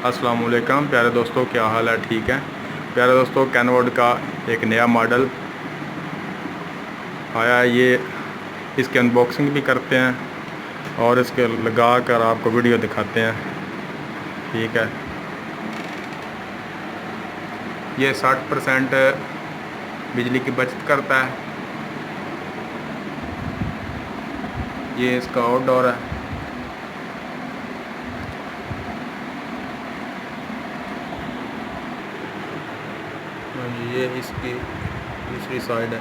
अस्सलाम वालेकुम प्यारे दोस्तों, क्या हाल है? ठीक है प्यारे दोस्तों, कैनवोड का एक नया मॉडल आया है। ये इसकी अनबॉक्सिंग भी करते हैं और इसके लगा कर आपको वीडियो दिखाते हैं। ठीक है, ये 60% बिजली की बचत करता है। ये इसका आउटडोर है। ये इसकी दूसरी साइड है।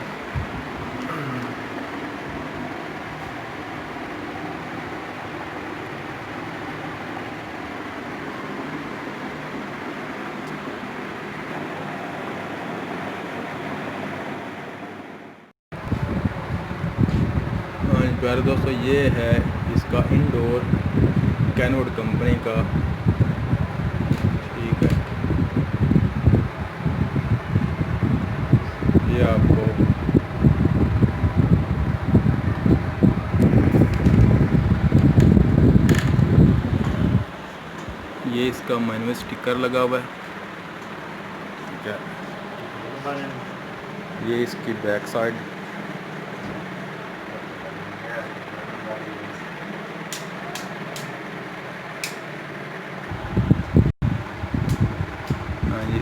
प्यारे दोस्तों, ये है इसका इंडोर कैनवोड कंपनी का। ठीक है, ये आपको ये इसका मैनुअल स्टिकर लगा हुआ है। ठीक है, ये इसकी बैक साइड।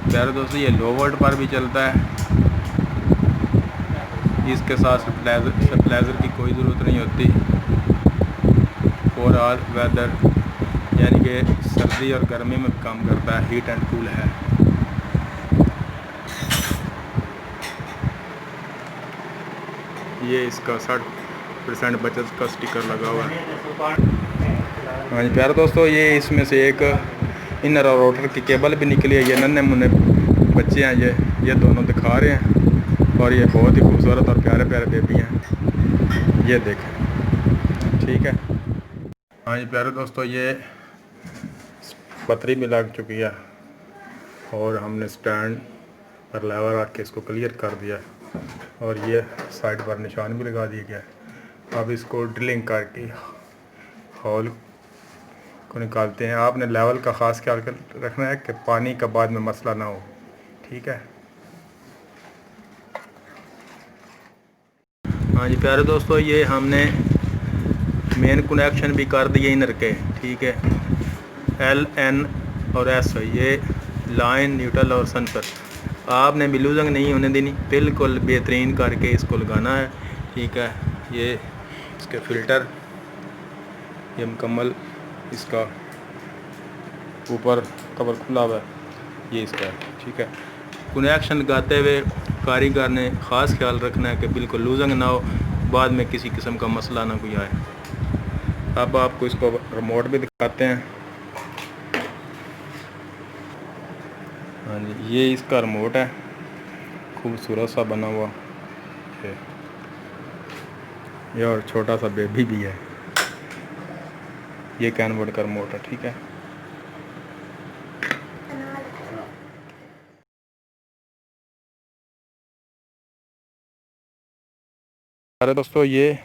प्यारे दोस्तों, ये लो वोल्ट पर भी चलता है। इसके साथ स्टेबलाइजर की कोई ज़रूरत नहीं होती। फॉर ऑल वेदर, यानी कि सर्दी और गर्मी में काम करता है। हीट एंड कूल है। ये इसका 60% बचत का स्टिकर लगा हुआ है। हाँ जी प्यारे दोस्तों, ये इसमें से एक इनर और आउटर की केबल भी निकली है। ये नन्हे मुन्ने बच्चे हैं, ये दोनों दिखा रहे हैं और ये बहुत ही खूबसूरत और प्यारे प्यारे बेबी हैं। ये देखें। ठीक है, हाँ जी प्यारे दोस्तों, ये पतरी भी लग चुकी है और हमने स्टैंड पर लेवर रख के इसको क्लियर कर दिया और ये साइड पर निशान भी लगा दिया गया। अब इसको ड्रिलिंग करके होल को निकालते हैं। आपने लेवल का ख़ास ख्याल रखना है कि पानी का बाद में मसला ना हो। ठीक है, हाँ जी प्यारे दोस्तों, ये हमने मेन कनेक्शन भी कर दिए इनर के। ठीक है, L, N और S, ये लाइन, न्यूट्रल और सनफर। आपने भी लूजिंग नहीं होने देनी, बिल्कुल बेहतरीन करके इसको लगाना है। ठीक है, ये इसके फ़िल्टर, ये मुकम्मल इसका ऊपर कवर खुला हुआ है, ये इसका है। ठीक है, कनेक्शन लगाते हुए कारीगर ने ख़ास ख्याल रखना है कि बिल्कुल लूजिंग ना हो, बाद में किसी किस्म का मसला ना कोई आए। अब आपको इसको रिमोट भी दिखाते हैं। हाँ जी, ये इसका रिमोट है, खूबसूरत सा बना हुआ ये और छोटा सा बेबी भी है। ये कैनवोड का रिमोट है। ठीक है, अरे दोस्तों, ये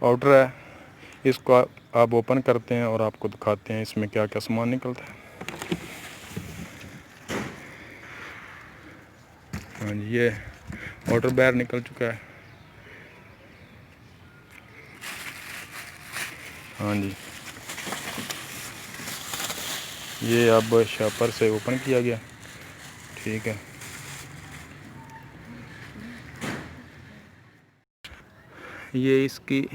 आउटर है। इसको आप ओपन करते हैं और आपको दिखाते हैं इसमें क्या क्या सामान निकलता है। हाँ जी, ये आउटर बाहर निकल चुका है। हाँ जी, ये अब शापर से ओपन किया गया। ठीक है, ये इसकी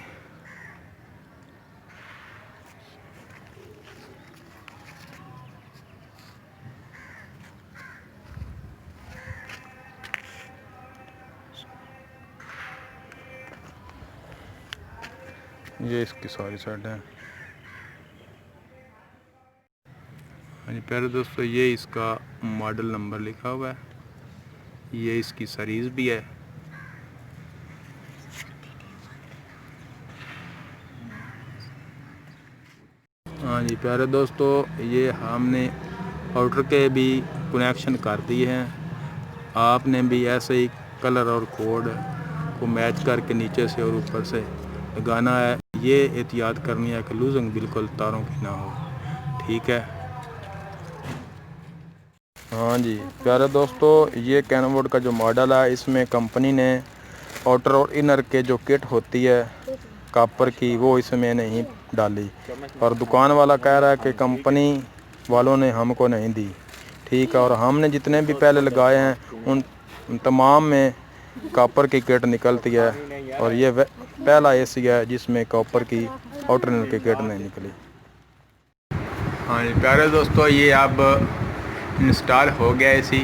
इसकी सारी साइड है। हाँ जी प्यारे दोस्तों, ये इसका मॉडल नंबर लिखा हुआ है। ये इसकी सीरीज़ भी है। हाँ जी प्यारे दोस्तों, ये हमने आउटर के भी कनेक्शन कर दिए हैं। आपने भी ऐसे ही कलर और कोड को मैच करके नीचे से और ऊपर से लगाना है। ये एहतियात करनी है कि लूजिंग बिल्कुल तारों की ना हो। ठीक है, हाँ जी प्यारे दोस्तों, ये कैनवुड का जो मॉडल है, इसमें कंपनी ने आउटर और इनर के जो किट होती है कॉपर की, वो इसमें नहीं डाली। और दुकान वाला कह रहा है कि कंपनी वालों ने हमको नहीं दी। ठीक है, और हमने जितने भी पहले लगाए हैं उन तमाम में कॉपर की किट निकलती है, और ये पहला एसी है जिसमें कॉपर की आउटर इनर की किट नहीं निकली। हाँ जी प्यारे दोस्तों, ये अब इंस्टॉल हो गया एसी।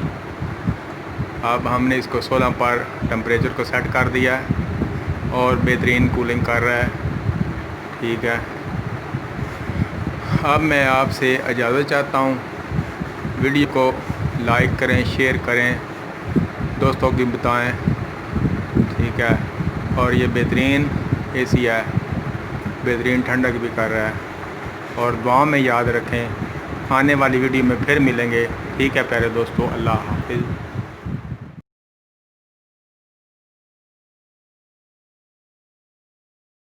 अब हमने इसको 16 पर टेम्परेचर को सेट कर दिया है और बेहतरीन कूलिंग कर रहा है। ठीक है, अब मैं आपसे इजाज़त चाहता हूँ। वीडियो को लाइक करें, शेयर करें, दोस्तों की बताएं। ठीक है, और ये बेहतरीन एसी है, बेहतरीन ठंडक भी कर रहा है। और दुआ में याद रखें, आने वाली वीडियो में फिर मिलेंगे। ठीक है प्यारे दोस्तों, अल्लाह हाफिज़।